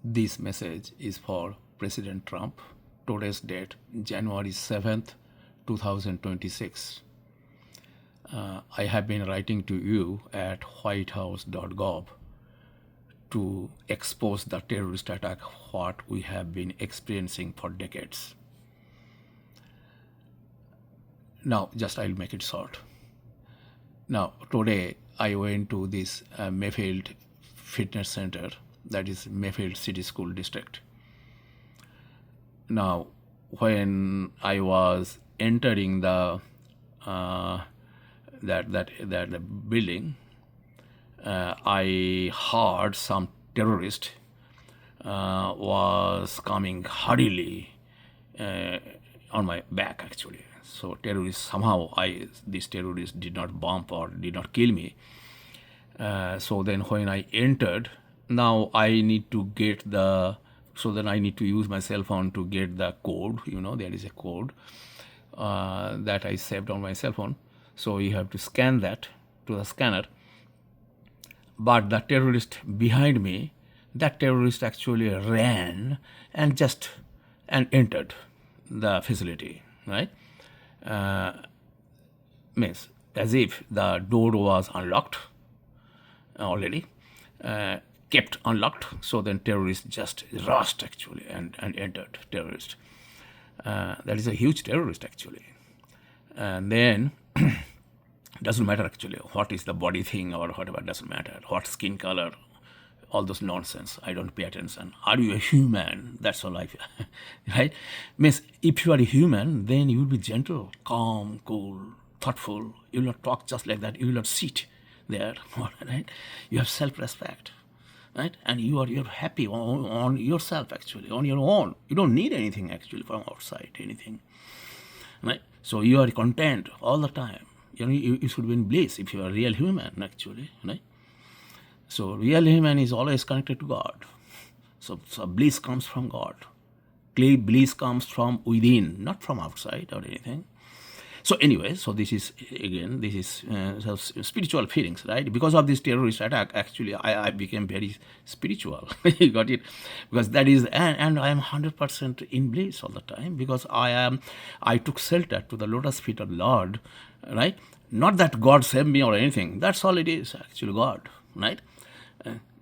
This message is for President Trump. Today's date, January 7th, 2026. I have been writing to you at whitehouse.gov to expose the terrorist attack what we have been experiencing for decades. Now, just I'll make it short. Now, today I went to this Mayfield fitness center, that is Mayfield City School District. Now, when I was entering the that building, I heard some terrorist was coming hurriedly on my back actually. So terrorists somehow this terrorist did not bump or did not kill me. So then when I entered, now I need to get I need to use my cell phone to get the code. There is a code that I saved on my cell phone. So you have to scan that to the scanner. But the terrorist behind me, that terrorist actually ran and entered the facility, right? Means as if the door was unlocked already, kept unlocked. So then terrorist just rushed actually and entered terrorist. That is a huge terrorist actually. And then doesn't matter actually what is the body thing or whatever, doesn't matter what skin color, all those nonsense. I don't pay attention. Are you a human? That's all right? Means if you are a human, then you will be gentle, calm, cool, thoughtful. You will not talk just like that. You will not sit there, right? You have self-respect, right? And you're happy on yourself actually, on your own. You don't need anything actually from outside, anything, right? So you are content all the time. You should be in bliss if you are a real human actually, right? So real human is always connected to God. So bliss comes from God. Bliss comes from within, not from outside or anything. So anyway, so this is spiritual feelings, right? Because of this terrorist attack, actually, I became very spiritual. You got it? Because that is, and I am 100% in bliss all the time because I took shelter to the lotus feet of Lord, right? Not that God saved me or anything. That's all it is, actually, God, right?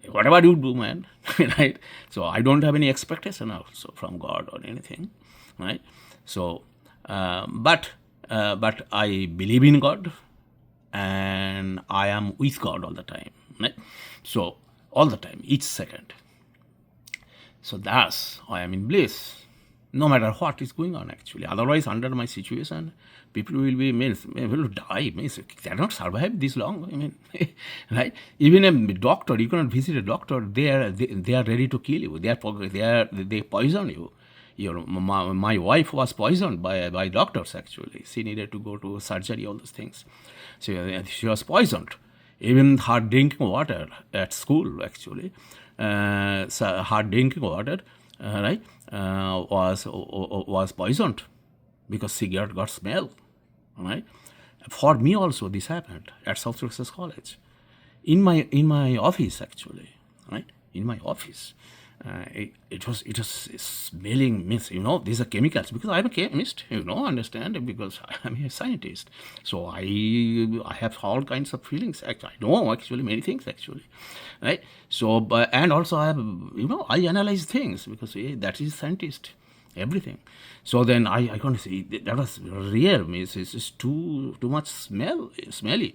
Whatever you do, man, right? So I don't have any expectation also from God or anything, right? So, but I believe in God, and I am with God all the time, right? So all the time, each second. So thus I am in bliss, no matter what is going on actually. Otherwise, under my situation, people will die. They cannot survive this long. I mean, right? Even a doctor, you cannot visit a doctor. They are ready to kill you. They poison you. My wife was poisoned by doctors actually. She needed to go to surgery, all those things. So she was poisoned. Even her drinking water at school actually, so her drinking water, right, was poisoned because she got smell, right? For me also this happened at South Texas College, in my office actually, right? In my office, it was smelling. Means these are chemicals because I'm a chemist. Understand, because I'm a scientist. So I have all kinds of feelings. Actually, I know actually many things actually, right? So and also I have I analyze things because that is scientist. Everything. So then I can't see that was real. Means it's just too much smelly,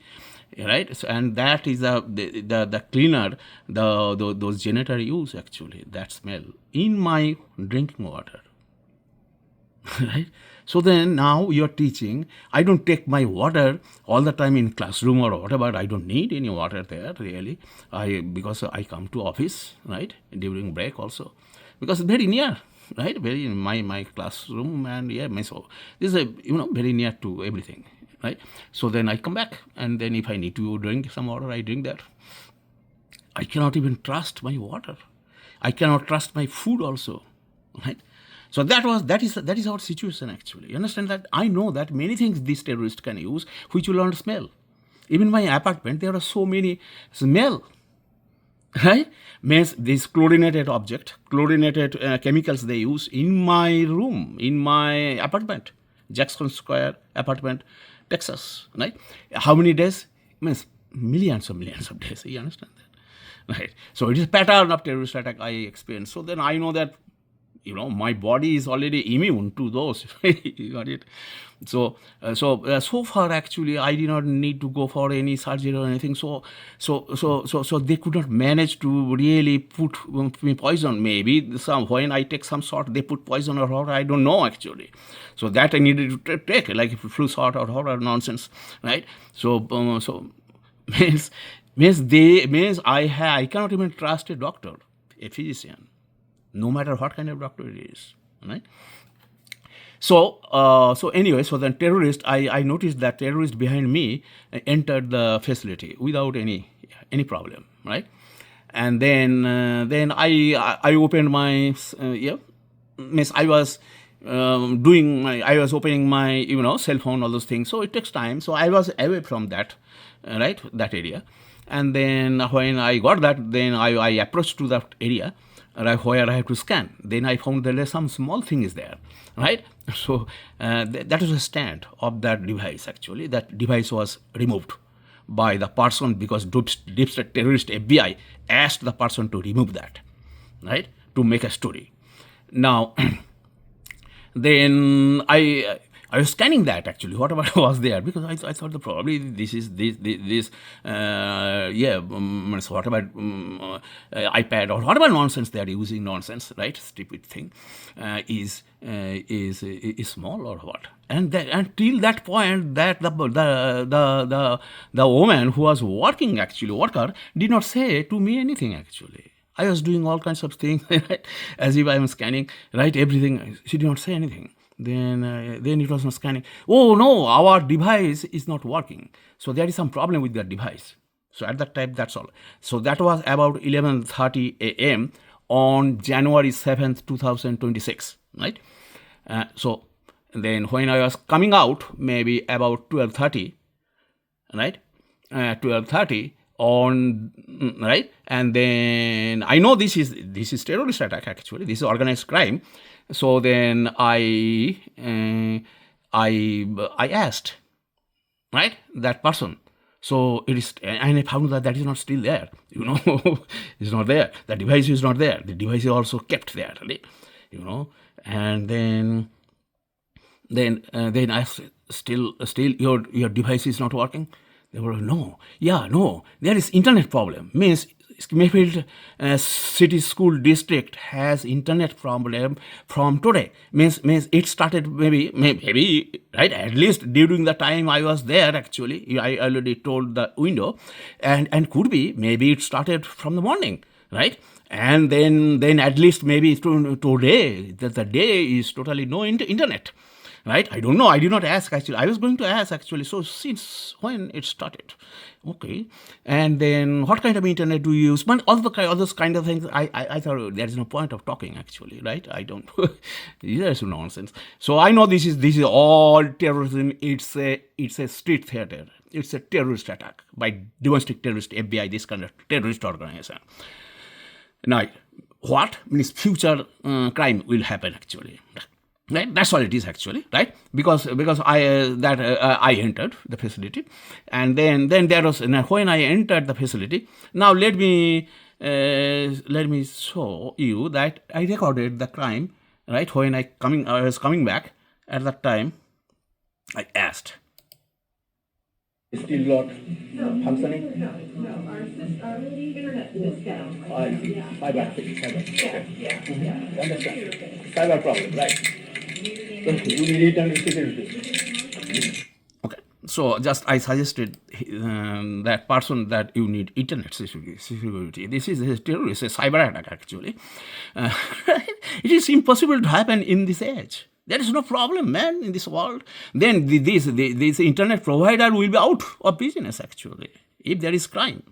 right? So, and that is the cleaner those janitor use actually, that smell in my drinking water, right? So then now you're teaching. I don't take my water all the time in classroom or whatever. I don't need any water there really. Because I come to office, right, during break also, because it's very near. Right, very in my classroom, and so this is very near to everything, right? So then I come back, and then if I need to drink some water, I drink that. I cannot even trust my water. I cannot trust my food also, right? So that is our situation actually. You understand that? I know that many things these terrorists can use which will not smell. Even my apartment, there are so many smell. right? Means this chlorinated object, chlorinated chemicals they use in my room, in my apartment, Jackson Square apartment, Texas, right? How many days? Means millions of days. You understand that, right? So it is pattern of terrorist attack I experienced. So then I know that my body is already immune to those. You got it? So far actually I did not need to go for any surgery or anything. So they could not manage to really put me poison. Maybe when I take some sort they put poison or horror. I don't know actually. So that I needed to take like flu shot or horror nonsense, right? So means I cannot even trust a doctor, a physician, no matter what kind of doctor it is, right? So anyway, so then I noticed that terrorist behind me entered the facility without any problem, right? And then I opened my means I was I was opening my cell phone, all those things. So it takes time. So I was away from that, right, that area. And then when I got that, then I approached to that area where I have to scan. Then I found there is some small thing is there, right? So that was a stand of that device actually. That device was removed by the person because deep state terrorist FBI asked the person to remove that, right, to make a story. Now, then I was scanning that actually, whatever was there, because I thought that probably this is whatever iPad or whatever nonsense they are using, nonsense, right, stupid thing, is small or what. And until that point, that the woman who was worker did not say to me anything actually. I was doing all kinds of things, right? As if I am scanning, right? Everything. She did not say anything. Then it was not scanning. Oh no, our device is not working. So there is some problem with that device. So at that time, that's all. So that was about 11:30 a.m. on January 7th, 2026, right? So then when I was coming out, maybe about 12:30, right? 12:30 on, right, and then I know this is terrorist attack actually. This is organized crime. So then I asked, right, that person. So it is, and I found that is not still there. It's not there. The device is not there. The device is also kept there, right? And then I still your device is not working. They were no, there is internet problem. Means Mayfield City School District has internet problem from today. Means it started maybe right, at least during the time I was there actually. I already told the window, and could be maybe it started from the morning, right? And then at least maybe today that the day is totally no internet. Right? I don't know. I did not ask actually. I was going to ask actually. So since when it started, okay. And then what kind of internet do you use? All those kind of things. I thought there is no point of talking actually, right? I don't. There's nonsense. So I know this is all terrorism. It's a street theater. It's a terrorist attack by domestic terrorist FBI. This kind of terrorist organization. Now, what means future crime will happen actually. Right, that's all it is actually, right? Because I entered the facility, and then there was when I entered the facility. Now let me show you that I recorded the crime, right? When I was coming back at that time, I asked. Still not functioning? No. Our internet is down. Cyber. Yeah. Understand. Cyber problem, right? You need internet security. Okay, so just I suggested that person that you need internet security. This is a terrorist, a cyber attack actually. It is impossible to happen in this age. There is no problem, man, in this world. Then this internet provider will be out of business actually if there is crime,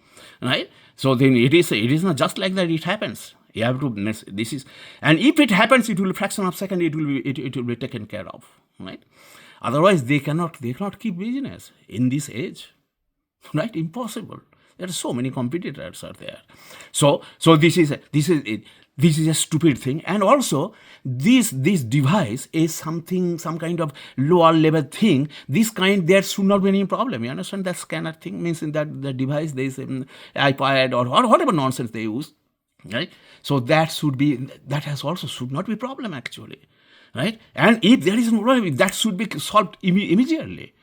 right? So then it is not just like that. It happens. You have to. This is, and if it happens, it will fraction of second. It will be taken care of, right? Otherwise, they cannot keep business in this age, right? Impossible. There are so many competitors are there. So this is a stupid thing. And also this device is some kind of lower level thing. This kind, there should not be any problem. You understand? That scanner thing means in that the device there is an iPad or whatever nonsense they use, right? So that should not be problem actually, right? And if there is no problem, that should be solved immediately,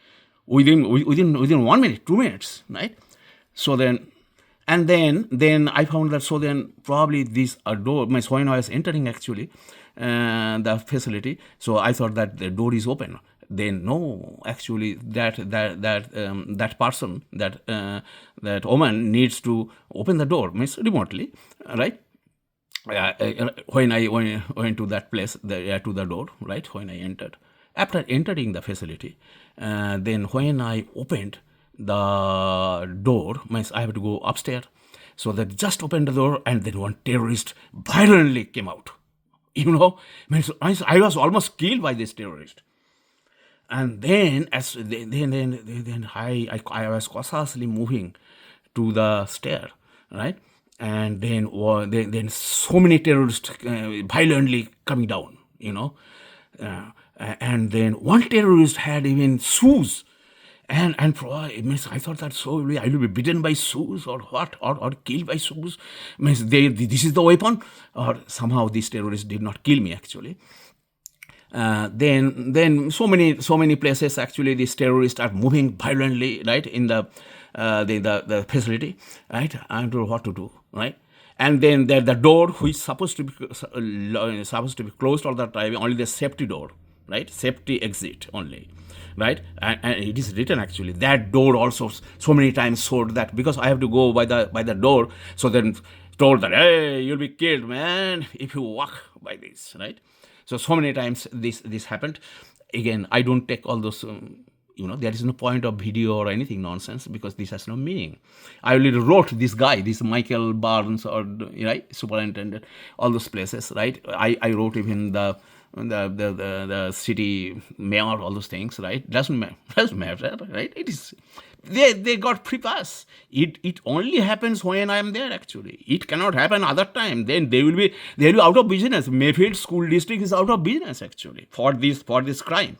within 1 minute, 2 minutes, right? So then, and then I found that, so then probably this door, when I was entering actually the facility, so I thought that the door is open. Then no, actually that person, that woman needs to open the door, remotely, right? When I went to that place, to the door, right, when I entered. After entering the facility, then when I opened the door, I have to go upstairs. So that just opened the door, and then one terrorist violently came out. I was almost killed by this terrorist. And then I was cautiously moving to the stair, right? And then so many terrorists violently coming down, and then one terrorist had even shoes, and I thought that, so I will be bitten by shoes or what, or killed by shoes. This is the weapon, or somehow this terrorist did not kill me actually. Then so many places actually these terrorists are moving violently, right, in the facility, right? I don't know what to do, right? And then the door, which is supposed to be closed all the time, only the safety door, right? Safety exit only, right? And it is written actually that door also so many times showed that, because I have to go by the door, so then told that, hey, you'll be killed, man, if you walk by this, right? So many times this happened. Again, I don't take all those, there is no point of video or anything nonsense, because this has no meaning. I only wrote this guy, this Michael Barnes, or right, superintendent, all those places, right? I wrote even the city mayor, all those things, right? Doesn't matter, right? It is, they got free pass. It only happens when I am there actually. It cannot happen other time. Then they will be out of business. Mayfield school district is out of business actually for this crime,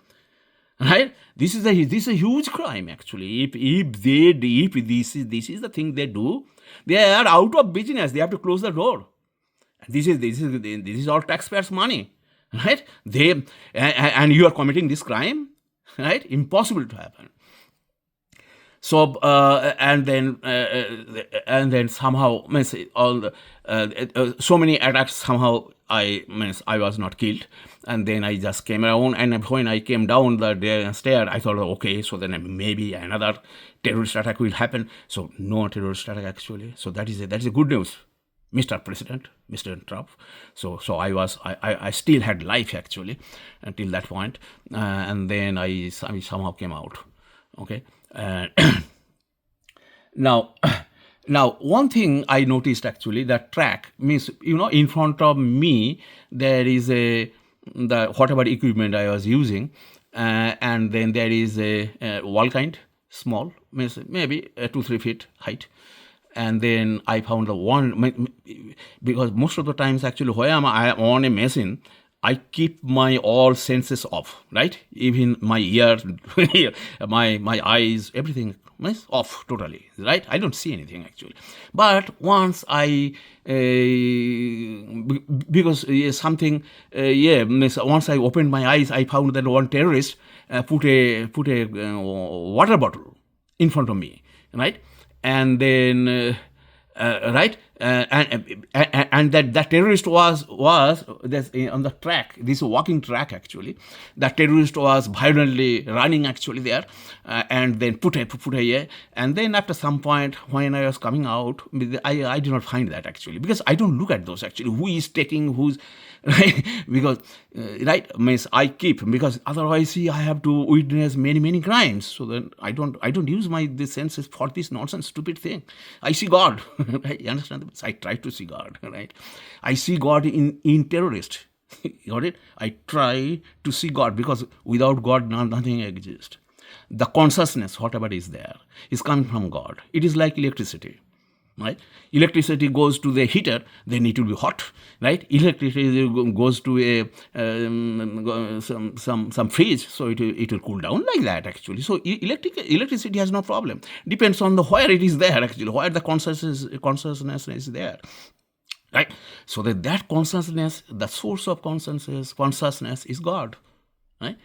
right? This is a huge crime actually. If this is the thing they do, they are out of business. They have to close the door. This is all taxpayers' money, right? And you are committing this crime, right? Impossible to happen. So and then somehow all the so many attacks, somehow I was not killed, and then I just came around, and when I came down the stair, I thought, okay, so then maybe another terrorist attack will happen. So no terrorist attack actually. So that is a good news, Mr. President, Mr. Trump. So I still had life actually until that point, and then I somehow came out. Okay. Now one thing I noticed actually, that track means, in front of me there is the whatever equipment I was using, and then there is a wall kind, small, means maybe 2-3 feet height. And then I found the one, because most of the times actually when I am on a machine, I keep my all senses off, right? Even my ear, my eyes, everything is off totally, right? I don't see anything actually. But once because something, once I opened my eyes, I found that one terrorist put a water bottle in front of me, right? And then right, and that terrorist was on the track, this walking track actually. That terrorist was violently running actually there, and then put a and then after some point when I was coming out, I did not find that actually, because I don't look at those actually, who is taking who's right, because right, means I keep, because otherwise I have to witness many crimes. So then I don't use my senses for this nonsense stupid thing. I see God. Right? You understand? I try to see God, right? I see God in terrorist. Got it? I try to see God, because without God nothing exists. The consciousness, whatever is there, is coming from God. It is like electricity. Right? Electricity goes to the heater, then it will be hot. Right? Electricity goes to a some fridge, so it will cool down like that. Actually, so electricity has no problem. Depends on the where it is there. Actually, where the consciousness is there. Right? So that consciousness, the source of consciousness is God. Right?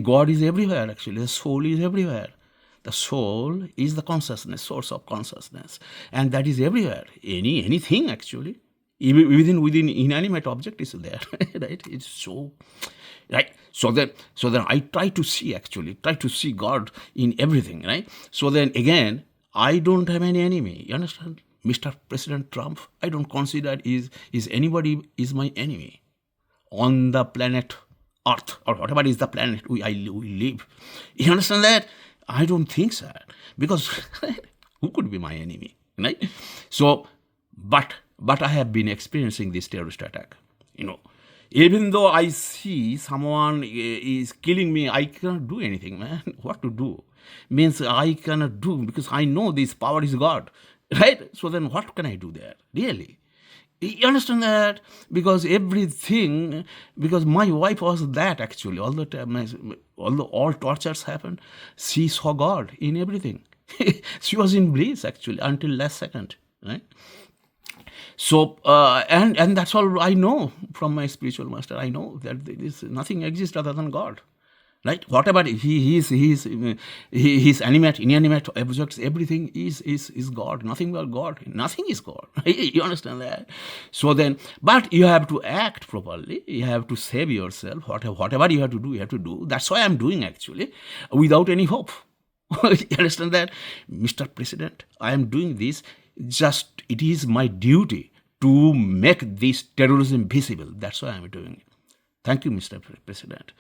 God is everywhere. Actually, the soul is everywhere. The soul is the consciousness, source of consciousness, and that is everywhere. Anything actually, even within inanimate object is there, right? It's so, right. So then I try to see God in everything, right? So then again, I don't have any enemy. You understand, Mr. President Trump? I don't consider is anybody is my enemy on the planet Earth or whatever is the planet we live. You understand that? I don't think so, because who could be my enemy, right? So, but I have been experiencing this terrorist attack. Even though I see someone is killing me, I cannot do anything, man. What to do? Means I cannot do, because I know this power is God, right? So then what can I do there, really? You understand that? Because because my wife was that actually. All the time, all tortures happened, she saw God in everything. She was in bliss actually until last second, right? So, and that's all I know from my spiritual master. I know that nothing exists other than God. Right? Whatever his animate, inanimate objects, everything is God. Nothing but God. Nothing is God. You understand that? So then, but you have to act properly. You have to save yourself. Whatever you have to do, you have to do. That's why I'm doing actually, without any hope. You understand that, Mr. President? I am doing this. Just it is my duty to make this terrorism visible. That's why I'm doing it. Thank you, Mr. President.